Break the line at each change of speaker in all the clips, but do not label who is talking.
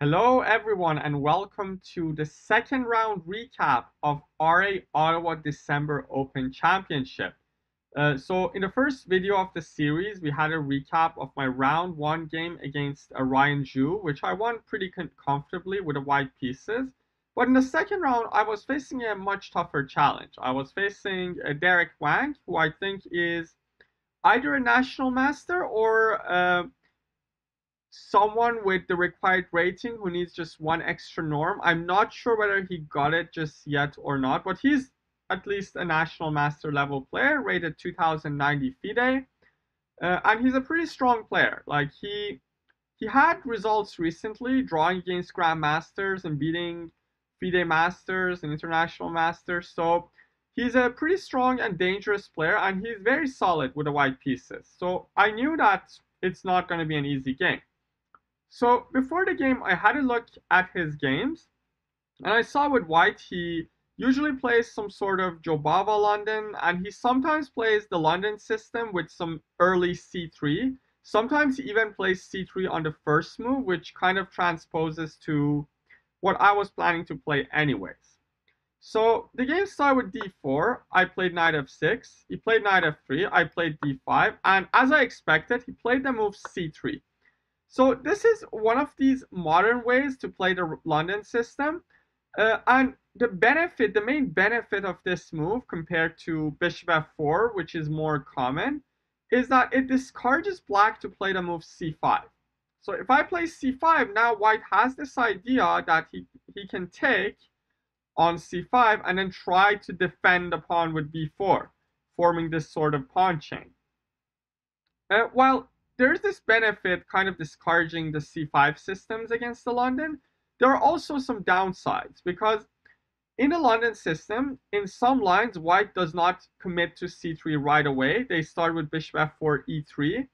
Hello everyone and welcome to the second round recap of RA Ottawa December Open Championship. So in the first video of the series, we had a recap of my round one game against Ryan Zhu, which I won pretty comfortably with the white pieces. But in the second round, I was facing a much tougher challenge. I was facing Derek Wang, who I think is either a national master or someone with the required rating who needs just one extra norm. I'm not sure whether he got it just yet or not, but he's at least a national master level player, rated 2090 FIDE, and he's a pretty strong player. Like he had results recently, drawing against grandmasters and beating FIDE masters and international masters. So he's a pretty strong and dangerous player, and he's very solid with the white pieces. So I knew that it's not going to be an easy game. So before the game, I had a look at his games, and I saw with white he usually plays some sort of Jobava London, and he sometimes plays the London system with some early c3. Sometimes he even plays c3 on the first move, which kind of transposes to what I was planning to play anyways. So the game started with d4. I played knight f6. He played knight f3. I played d5, and as I expected, he played the move c3. So this is one of these modern ways to play the London system. And the main benefit of this move compared to bishop f4, which is more common, is that it discourages black to play the move c5. So if I play c5, now white has this idea that he can take on c5 and then try to defend the pawn with b4, forming this sort of pawn chain. While there's this benefit kind of discouraging the c5 systems against the London, there are also some downsides, because in the London system, in some lines, white does not commit to c3 right away. They start with bishop f4, e3.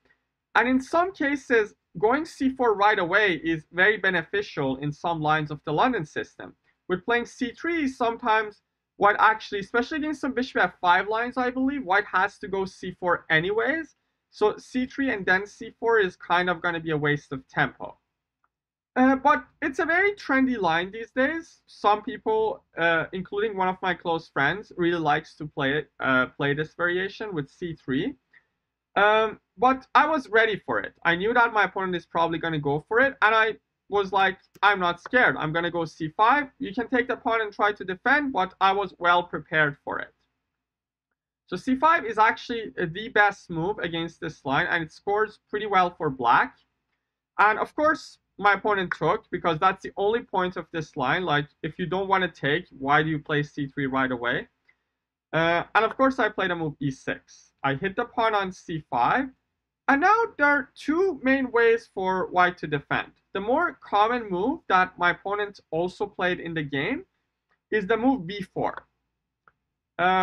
And in some cases, going c4 right away is very beneficial in some lines of the London system. With playing c3, sometimes white actually, especially against some bishop f5 lines, I believe, white has to go c4 anyways. So c3 and then c4 is kind of going to be a waste of tempo. But it's a very trendy line these days. Some people, including one of my close friends, really likes to play this variation with c3. But I was ready for it. I knew that my opponent is probably going to go for it, and I was like, I'm not scared. I'm going to go c5. You can take the pawn and try to defend, but I was well prepared for it. So c5 is actually the best move against this line, and it scores pretty well for black. And of course, my opponent took, because that's the only point of this line. Like, if you don't want to take, why do you play c3 right away? And of course, I played a move e6. I hit the pawn on c5. And now there are two main ways for white to defend. The more common move that my opponent also played in the game is the move b4,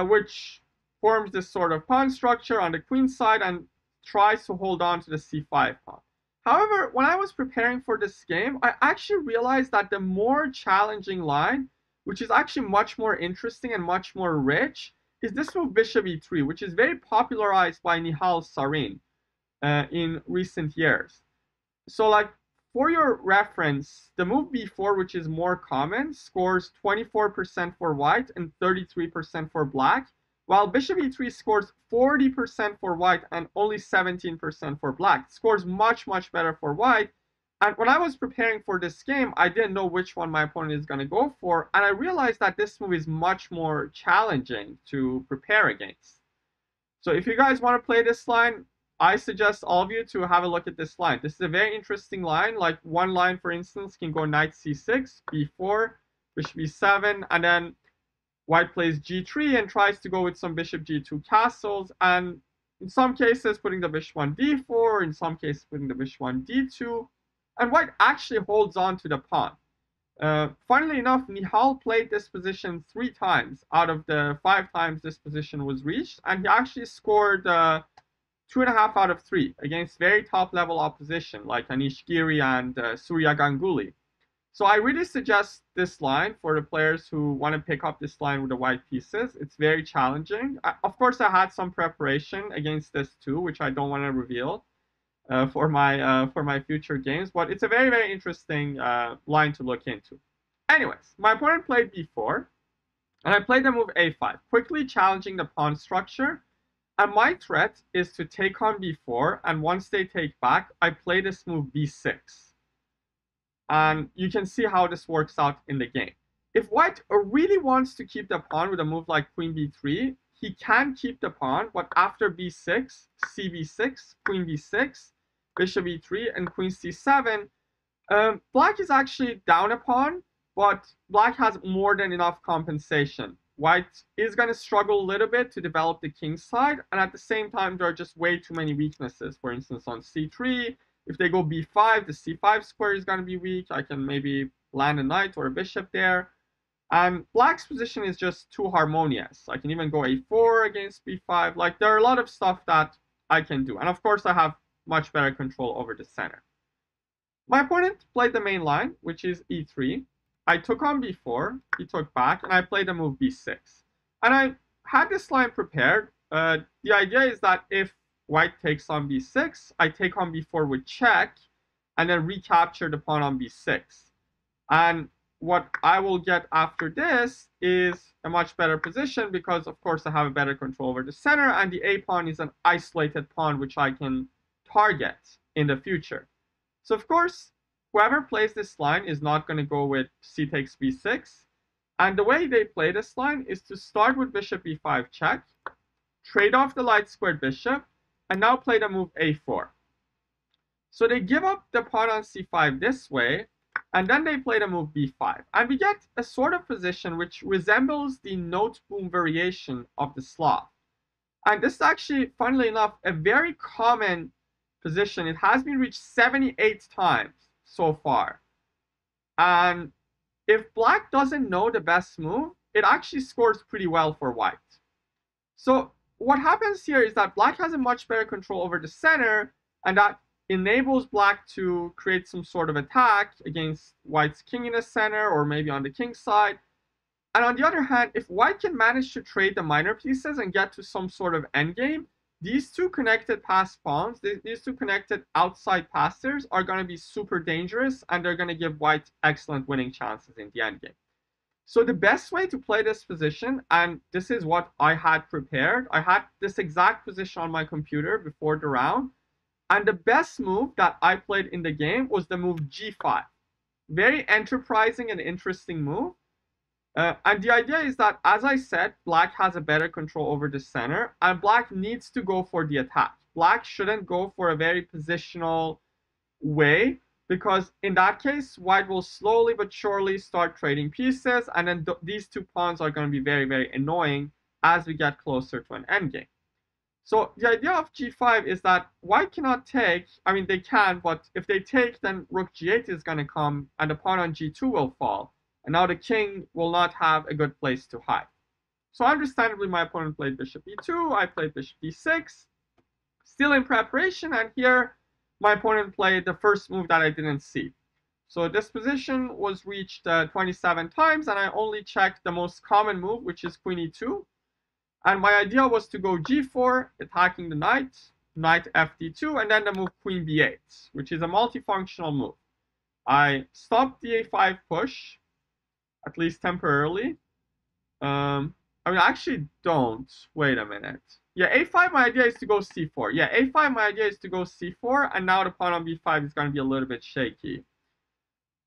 which forms this sort of pawn structure on the queen side and tries to hold on to the c5 pawn. However, when I was preparing for this game, I actually realized that the more challenging line, which is actually much more interesting and much more rich, is this move bishop e3, which is very popularized by Nihal Sarin in recent years. So like, for your reference, the move b4, which is more common, scores 24% for white and 33% for black, while bishop e3 scores 40% for white and only 17% for black. It scores much, much better for white. And when I was preparing for this game, I didn't know which one my opponent is going to go for, and I realized that this move is much more challenging to prepare against. So if you guys want to play this line, I suggest all of you to have a look at this line. This is a very interesting line. Like, one line, for instance, can go knight c6, b4, bishop e7, and then white plays g3 and tries to go with some bishop g2 castles, and in some cases putting the bishop on d4, in some cases putting the bishop on d2, and white actually holds on to the pawn. Funnily enough, Nihal played this position 3 times out of the 5 times this position was reached, and he actually scored 2.5 out of 3 against very top-level opposition like Anish Giri and Surya Ganguly. So I really suggest this line for the players who want to pick up this line with the white pieces. It's very challenging. Of course, I had some preparation against this too, which I don't want to reveal. for my future games. But it's a very, very interesting line to look into. Anyways, my opponent played b4, and I played the move a5, quickly challenging the pawn structure. And my threat is to take on b4, and once they take back, I play this move b6. And you can see how this works out in the game. If white really wants to keep the pawn with a move like queen b3, he can keep the pawn, but after b6, cb6, queen b6, bishop e3, and queen c7, black is actually down a pawn, but black has more than enough compensation. White is going to struggle a little bit to develop the king side, and at the same time, there are just way too many weaknesses. For instance, on c3, if they go b5, the c5 square is going to be weak. I can maybe land a knight or a bishop there. And black's position is just too harmonious. I can even go a4 against b5. Like, there are a lot of stuff that I can do. And of course, I have much better control over the center. My opponent played the main line, which is e3. I took on b4, he took back, and I played the move b6. And I had this line prepared. The idea is that if white takes on b6, I take on b4 with check, and then recapture the pawn on b6. And what I will get after this is a much better position because, of course, I have a better control over the center, and the a pawn is an isolated pawn which I can target in the future. So, of course, whoever plays this line is not going to go with c takes b6. And the way they play this line is to start with bishop e5 check, trade off the light squared bishop, and now play the move a4. So they give up the pawn on c5 this way, and then they play the move b5. And we get a sort of position which resembles the note boom variation of the Slav. And this is actually, funnily enough, a very common position. It has been reached 78 times so far. And if black doesn't know the best move, it actually scores pretty well for white. So what happens here is that black has a much better control over the center, and that enables black to create some sort of attack against white's king in the center, or maybe on the king side. And on the other hand, if white can manage to trade the minor pieces and get to some sort of endgame, these two connected pass pawns, these two connected outside passers are going to be super dangerous, and they're going to give white excellent winning chances in the endgame. So the best way to play this position, and this is what I had prepared, I had this exact position on my computer before the round, and the best move that I played in the game was the move g5. Very enterprising and interesting move. And the idea is that, as I said, black has a better control over the center, and black needs to go for the attack. Black shouldn't go for a very positional way, because in that case, white will slowly but surely start trading pieces, and then these two pawns are going to be very, very annoying as we get closer to an endgame. So the idea of g5 is that white cannot take, I mean, they can, but if they take, then rook g8 is going to come, and the pawn on g2 will fall. And now the king will not have a good place to hide. So understandably, my opponent played bishop e2, I played bishop d6, still in preparation, and here my opponent played the first move that I didn't see. So this position was reached 27 times, and I only checked the most common move, which is queen e2. And my idea was to go g4, attacking the knight, knight fd2, and then the move queen b8, which is a multifunctional move. I stopped the a5 push, at least temporarily. I mean, I actually don't. Wait a minute. Yeah, a5, my idea is to go c4. Yeah, a5, my idea is to go c4, and now the pawn on b5 is going to be a little bit shaky.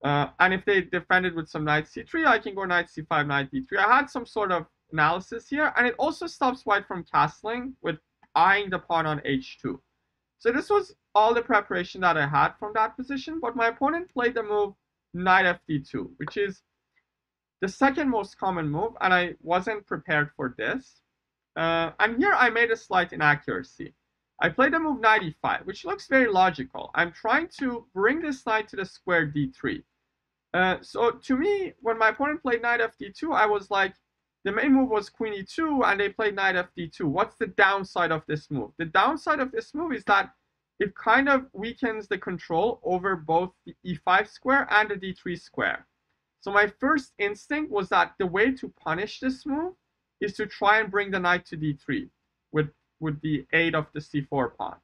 And if they defended with some knight c3, I can go knight c5, knight d3. I had some sort of analysis here, and it also stops white from castling with eyeing the pawn on h2. So this was all the preparation that I had from that position, but my opponent played the move knight fd2, which is the second most common move, and I wasn't prepared for this. And here I made a slight inaccuracy. I played the move knight e5, which looks very logical. I'm trying to bring this knight to the square d3. So to me, when my opponent played knight fd2, I was like, the main move was queen e2, and they played knight fd2. What's the downside of this move? The downside of this move is that it kind of weakens the control over both the e5 square and the d3 square. So my first instinct was that the way to punish this move is to try and bring the knight to d3 with the aid of the c4 pawn.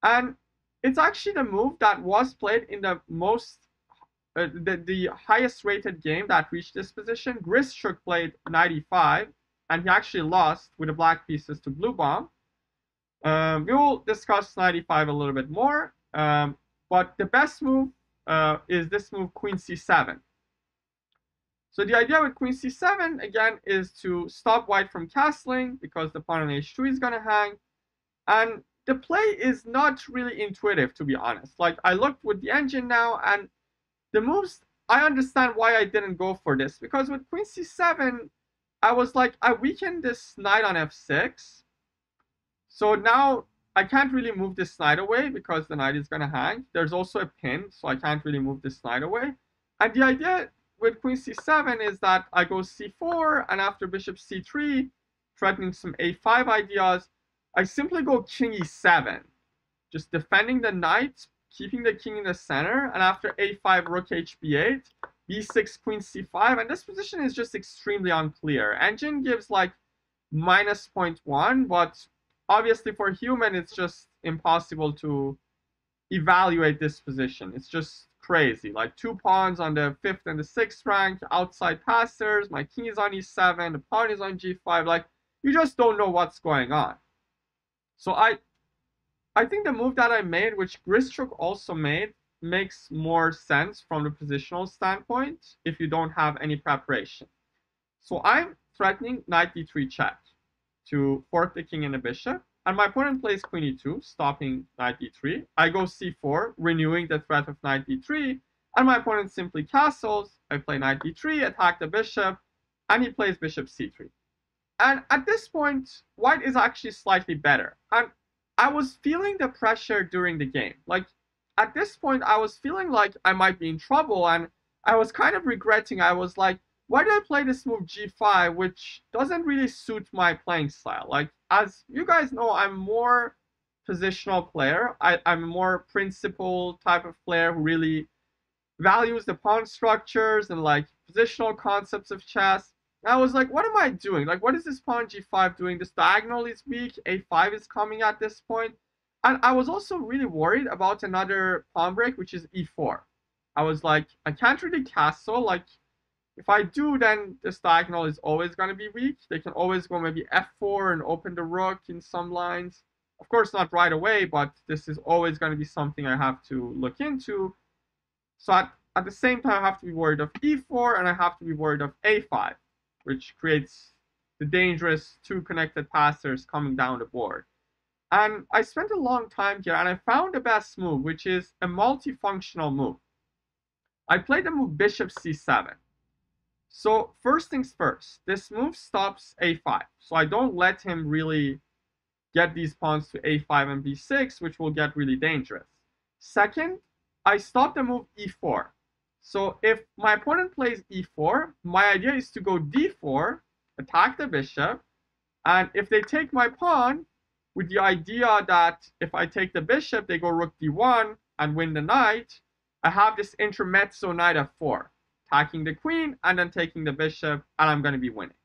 And it's actually the move that was played in the the highest rated game that reached this position. Grischuk played 95, and he actually lost with the black pieces to blue bomb. We will discuss 95 a little bit more, but the best move is this move, Queen C7. So the idea with Queen C7, again, is to stop white from castling, because the pawn on H2 is going to hang, and the play is not really intuitive, to be honest. Like, I looked with the engine now, and the moves, I understand why I didn't go for this, because with Queen C7, I was like, I weakened this knight on F6, so now I can't really move this knight away because the knight is going to hang. There's also a pin, so I can't really move this knight away. And the idea with Queen C7 is that I go C4, and after Bishop C3, threatening some A5 ideas, I simply go King E7, just defending the knight, keeping the king in the center, and after A5, Rook HB8, B6, Queen C5, and this position is just extremely unclear. Engine gives like minus 0.1, but obviously for human, it's just impossible to evaluate this position. It's just crazy. Like 2 pawns on the 5th and the 6th rank, outside passers, my king is on E7, the pawn is on G5, like you just don't know what's going on. So I think the move that I made, which Grischuk also made, makes more sense from the positional standpoint if you don't have any preparation. So I'm threatening knight d3 check to fork the king and the bishop, and my opponent plays queen e2, stopping knight d3. I go c4, renewing the threat of knight d3, and my opponent simply castles. I play knight d3, attack the bishop, and he plays bishop c3. And at this point, white is actually slightly better. And I was feeling the pressure during the game. Like, at this point, I was feeling like I might be in trouble, and I was kind of regretting. I was like, why did I play this move g5, which doesn't really suit my playing style? Like, as you guys know, I'm more positional player. I'm a more principled type of player who really values the pawn structures and like positional concepts of chess. And I was like, what am I doing? Like, what is this pawn g5 doing? This diagonal is weak. A5 is coming at this point. And I was also really worried about another pawn break, which is e4. I was like, I can't really castle. Like, if I do, then this diagonal is always going to be weak. They can always go maybe f4 and open the rook in some lines. Of course, not right away, but this is always going to be something I have to look into. So at the same time, I have to be worried of e4, and I have to be worried of a5, which creates the dangerous 2 connected passers coming down the board. And I spent a long time here, and I found the best move, which is a multifunctional move. I played the move bishop c7. So first things first, this move stops a5. So I don't let him really get these pawns to a5 and b6, which will get really dangerous. Second, I stop the move e4. So if my opponent plays e4, my idea is to go d4, attack the bishop, and if they take my pawn, with the idea that if I take the bishop, they go rook d1 and win the knight, I have this intermezzo knight f4, attacking the queen and then taking the bishop, and I'm going to be winning.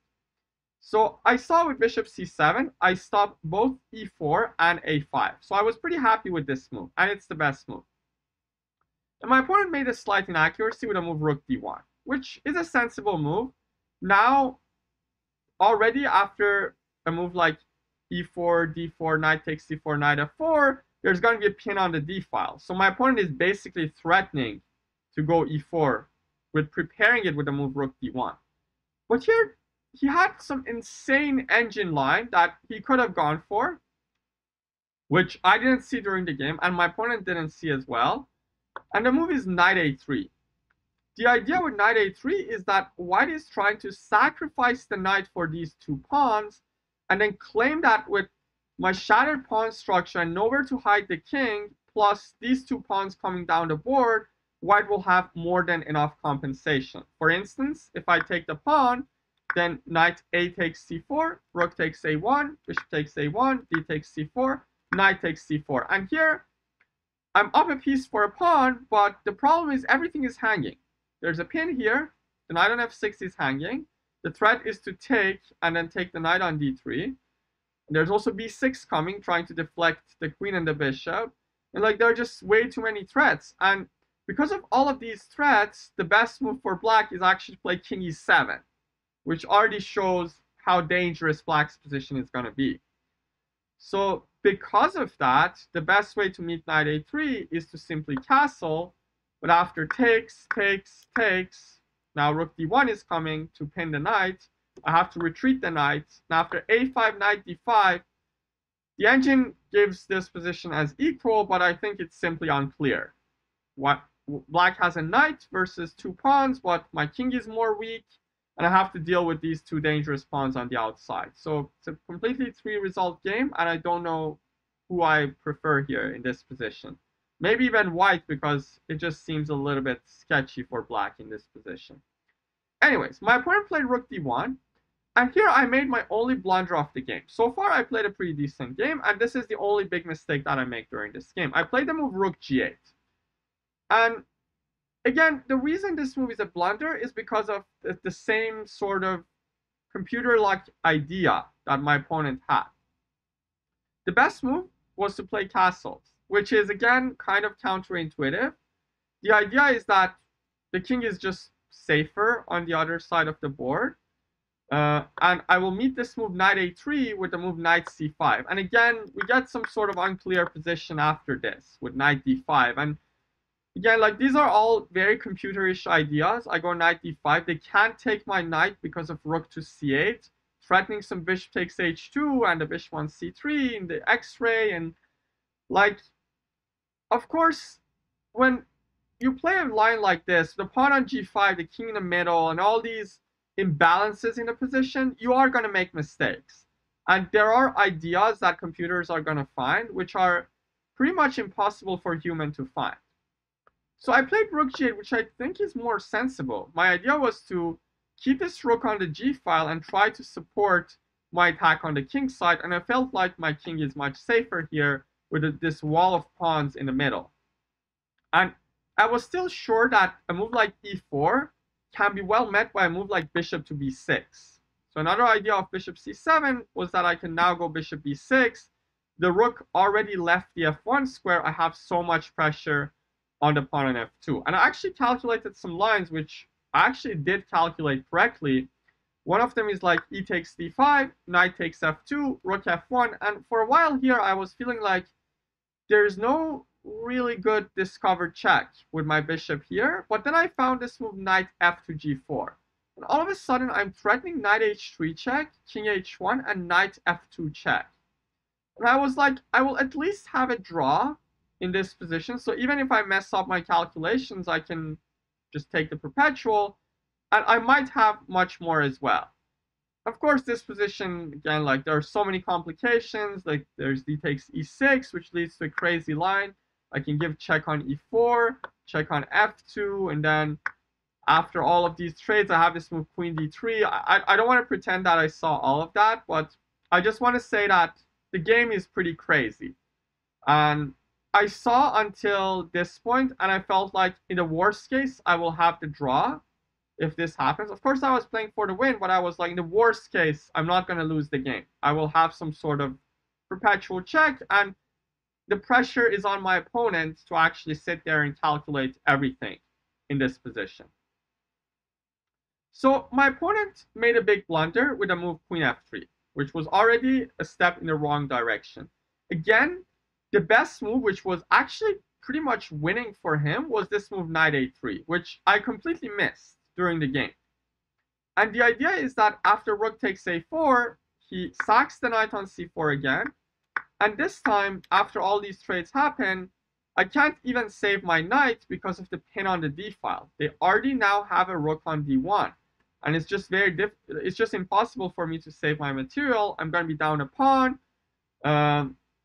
So I saw with bishop c7, I stopped both e4 and a5. So I was pretty happy with this move, and it's the best move. And my opponent made a slight inaccuracy with a move rook d1, which is a sensible move. Now, already after a move like e4, d4, knight takes c4, knight f4, there's going to be a pin on the d file. So my opponent is basically threatening to go e4 with preparing it with the move rook d1. But here, he had some insane engine line that he could have gone for, which I didn't see during the game, and my opponent didn't see as well. And the move is knight a3. The idea with knight a3 is that white is trying to sacrifice the knight for these 2 pawns, and then claim that with my shattered pawn structure and nowhere to hide the king, plus these 2 pawns coming down the board, white will have more than enough compensation. For instance, if I take the pawn, then knight a takes c4, rook takes a1, bishop takes a1, d takes c4, knight takes c4. And here, I'm up a piece for a pawn, but the problem is everything is hanging. There's a pin here, the knight on f6 is hanging. The threat is to take and then take the knight on d3. And there's also b6 coming, trying to deflect the queen and the bishop. And like there are just way too many threats. And because of all of these threats, the best move for black is actually to play king e7, which already shows how dangerous black's position is going to be. So because of that, the best way to meet knight a3 is to simply castle, but after takes, now rook d1 is coming to pin the knight. I have to retreat the knight. Now after a5, knight d5, the engine gives this position as equal, but I think it's simply unclear. Black has a knight versus two pawns, but my king is more weak, and I have to deal with these two dangerous pawns on the outside. So it's a completely three-result game, and I don't know who I prefer here in this position. Maybe even white, because it just seems a little bit sketchy for black in this position. Anyways, my opponent played rook d1, and here I made my only blunder of the game. So far, I played a pretty decent game, and this is the only big mistake that I make during this game. I played the move rook g8. And again, the reason this move is a blunder is because of the same sort of computer-like idea that my opponent had. The best move was to play castles, which is, again, kind of counterintuitive. The idea is that the king is just safer on the other side of the board. And I will meet this move knight a3 with the move knight c5. And again, we get some sort of unclear position after this with knight d5. And again, like these are all very computerish ideas. I go knight d5. They can't take my knight because of rook to c8, threatening some bishop takes h2 and the bishop on c3 in the x-ray. And like, of course, when you play a line like this, the pawn on g5, the king in the middle, and all these imbalances in the position, you are going to make mistakes. And there are ideas that computers are going to find which are pretty much impossible for human to find. So I played rook g8, which I think is more sensible. My idea was to keep this rook on the g file and try to support my attack on the king side, and I felt like my king is much safer here with this wall of pawns in the middle. And I was still sure that a move like e4 can be well met by a move like bishop to b6. So another idea of bishop c7 was that I can now go bishop b6. The rook already left the f1 square. I have so much pressure on the pawn on f2. And I actually calculated some lines, which I actually did calculate correctly. One of them is like e takes d5, knight takes f2, rook f1. And for a while here, I was feeling like there's no really good discovered check with my bishop here, but then I found this move knight f to g4, and all of a sudden I'm threatening knight h3 check, king h1, and knight f2 check. And I was like, I will at least have a draw in this position, so even if I mess up my calculations, I can just take the perpetual, and I might have much more as well. Of course, this position, again, like there are so many complications, like there's d takes e6, which leads to a crazy line. I can give check on e4, check on f2, and then after all of these trades, I have this move queen d3. I don't want to pretend that I saw all of that, but I just want to say that the game is pretty crazy. And I saw until this point, and I felt like in the worst case, I will have the draw if this happens. Of course, I was playing for the win, but I was like, in the worst case, I'm not going to lose the game. I will have some sort of perpetual check, and the pressure is on my opponent to actually sit there and calculate everything in this position. So my opponent made a big blunder with a move queen f3, which was already a step in the wrong direction. Again, the best move, which was actually pretty much winning for him, was this move knight a3, which I completely missed during the game. And the idea is that after rook takes a4, he sacks the knight on c4 again. And this time, after all these trades happen, I can't even save my knight because of the pin on the d file. They already now have a rook on d1. And it's just it's just impossible for me to save my material. I'm going to be down a pawn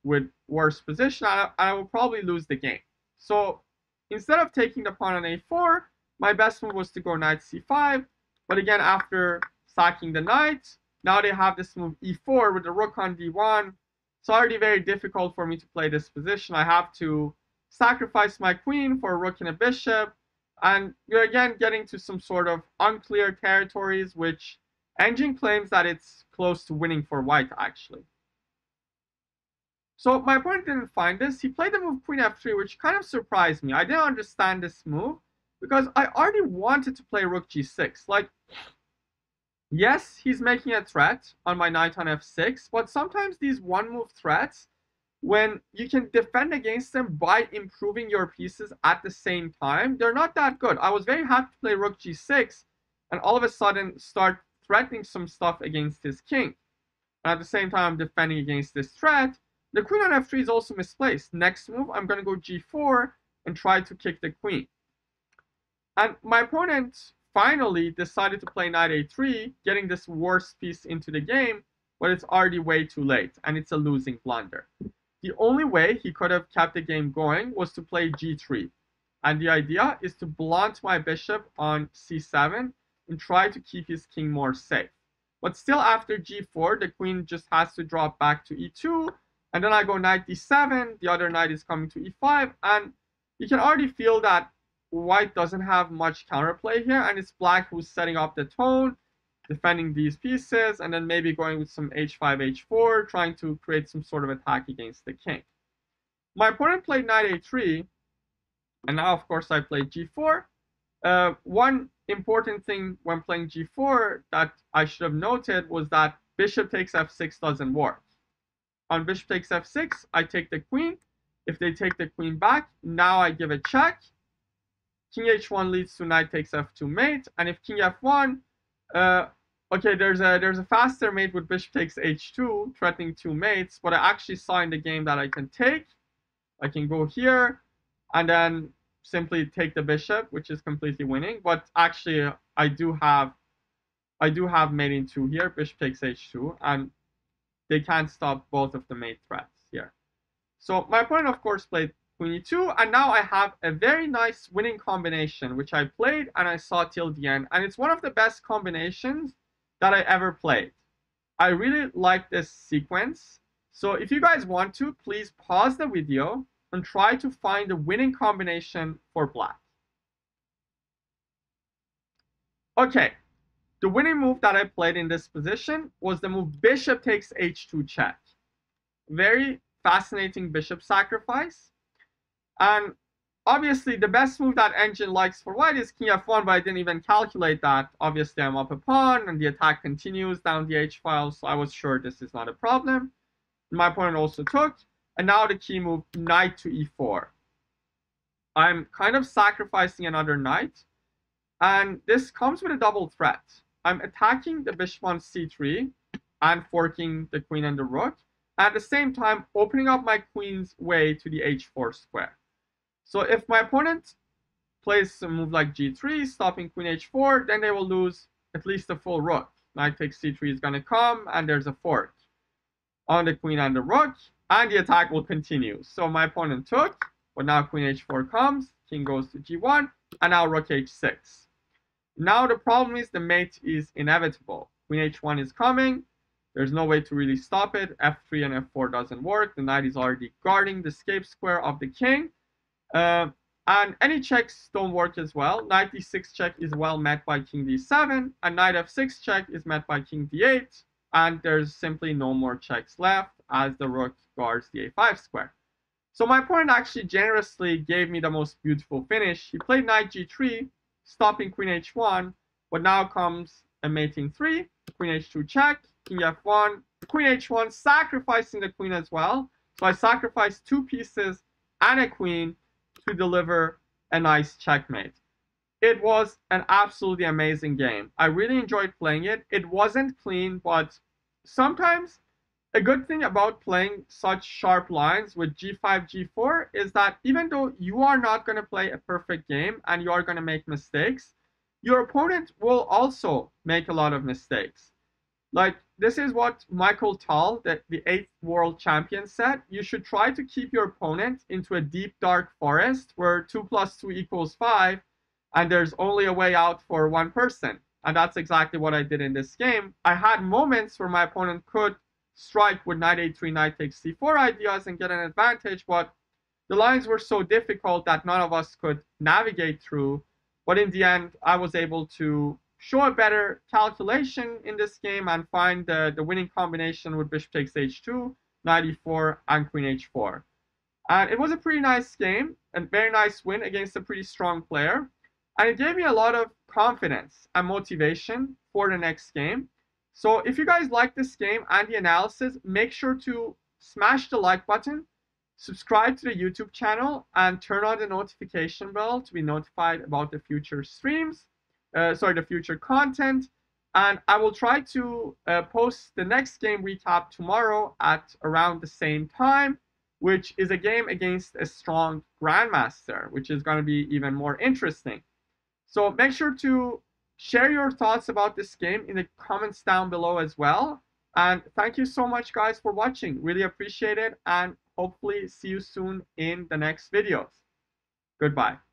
with worse position. I will probably lose the game. So instead of taking the pawn on a4, my best move was to go knight c5. But again, after sacking the knight, now they have this move e4 with the rook on d1. It's already very difficult for me to play this position. I have to sacrifice my queen for a rook and a bishop. And you're again getting to some sort of unclear territories, which engine claims that it's close to winning for white, actually. So my opponent didn't find this. He played the move queen f3, which kind of surprised me. I didn't understand this move because I already wanted to play rook g6. Like, yes, he's making a threat on my knight on f6, but sometimes these one-move threats, when you can defend against them by improving your pieces at the same time, they're not that good. I was very happy to play rook g6 and all of a sudden start threatening some stuff against his king. And at the same time, I'm defending against this threat. The queen on f3 is also misplaced. Next move, I'm going to go g4 and try to kick the queen. And my opponent finally decided to play knight a3, getting this worst piece into the game, but it's already way too late, and it's a losing blunder. The only way he could have kept the game going was to play g3. And the idea is to blunt my bishop on c7 and try to keep his king more safe. But still after g4, the queen just has to drop back to e2, and then I go knight d7, the other knight is coming to e5, and you can already feel that white doesn't have much counterplay here, and it's black who's setting up the tone, defending these pieces, and then maybe going with some h5, h4, trying to create some sort of attack against the king. My opponent played knight a3, and now, of course, I played g4. One important thing when playing g4 that I should have noted was that bishop takes f6 doesn't work. On bishop takes f6, I take the queen. If they take the queen back, now I give a check. King h1 leads to knight takes f2 mate, and if king f1, okay, there's a faster mate with bishop takes h2, threatening two mates, but I actually saw in the game that I can take. I can go here, and then simply take the bishop, which is completely winning. But actually, I do have mate in 2 here, bishop takes h2, and they can't stop both of the mate threats here. So my opponent, of course, played queen e2, and now I have a very nice winning combination, which I played and I saw till the end, and it's one of the best combinations that I ever played. I really like this sequence. So if you guys want to, please pause the video and try to find the winning combination for black. Okay, the winning move that I played in this position was the move bishop takes h2 check. Very fascinating bishop sacrifice. And obviously, the best move that engine likes for white is king f1, but I didn't even calculate that. Obviously, I'm up a pawn, and the attack continues down the h-file, so I was sure this is not a problem. My opponent also took, and now the key move, knight to e4. I'm kind of sacrificing another knight, and this comes with a double threat. I'm attacking the bishop on c3 and forking the queen and the rook, at the same time opening up my queen's way to the h4 square. So if my opponent plays a move like g3, stopping queen h4, then they will lose at least a full rook. Knight takes c3 is going to come, and there's a fork on the queen and the rook, and the attack will continue. So my opponent took, but now queen h4 comes, king goes to g1, and now rook h6. Now the problem is the mate is inevitable. Queen h1 is coming, there's no way to really stop it, f3 and f4 doesn't work, the knight is already guarding the escape square of the king. And any checks don't work as well. Knight d6 check is well met by king d7, and knight f6 check is met by king d8, and there's simply no more checks left as the rook guards the a5 square. So my opponent actually generously gave me the most beautiful finish. He played knight g3, stopping queen h1, but now comes a mating 3, queen h2 check, king f1, queen h1, sacrificing the queen as well. So I sacrificed 2 pieces and a queen to deliver a nice checkmate. It was an absolutely amazing game. I really enjoyed playing it. It wasn't clean, but sometimes a good thing about playing such sharp lines with g5, g4 is that even though you are not going to play a perfect game and you are going to make mistakes, your opponent will also make a lot of mistakes. Like, this is what Michael Tal, the 8th world champion, said. You should try to keep your opponent into a deep, dark forest where 2 + 2 = 5, and there's only a way out for one person. And that's exactly what I did in this game. I had moments where my opponent could strike with knight a3, knight takes c4 ideas and get an advantage, but the lines were so difficult that none of us could navigate through. But in the end, I was able to show a better calculation in this game and find the winning combination with bishop takes h2 knight e4, and queen h4. And it was a pretty nice game, a very nice win against a pretty strong player. And it gave me a lot of confidence and motivation for the next game. So if you guys like this game and the analysis, make sure to smash the like button, subscribe to the YouTube channel, and turn on the notification bell to be notified about the future streams, the future content. And I will try to post the next game recap tomorrow at around the same time, which is a game against a strong grandmaster, which is going to be even more interesting. So make sure to share your thoughts about this game in the comments down below as well. And thank you so much, guys, for watching. Really appreciate it, and hopefully see you soon in the next videos. Goodbye.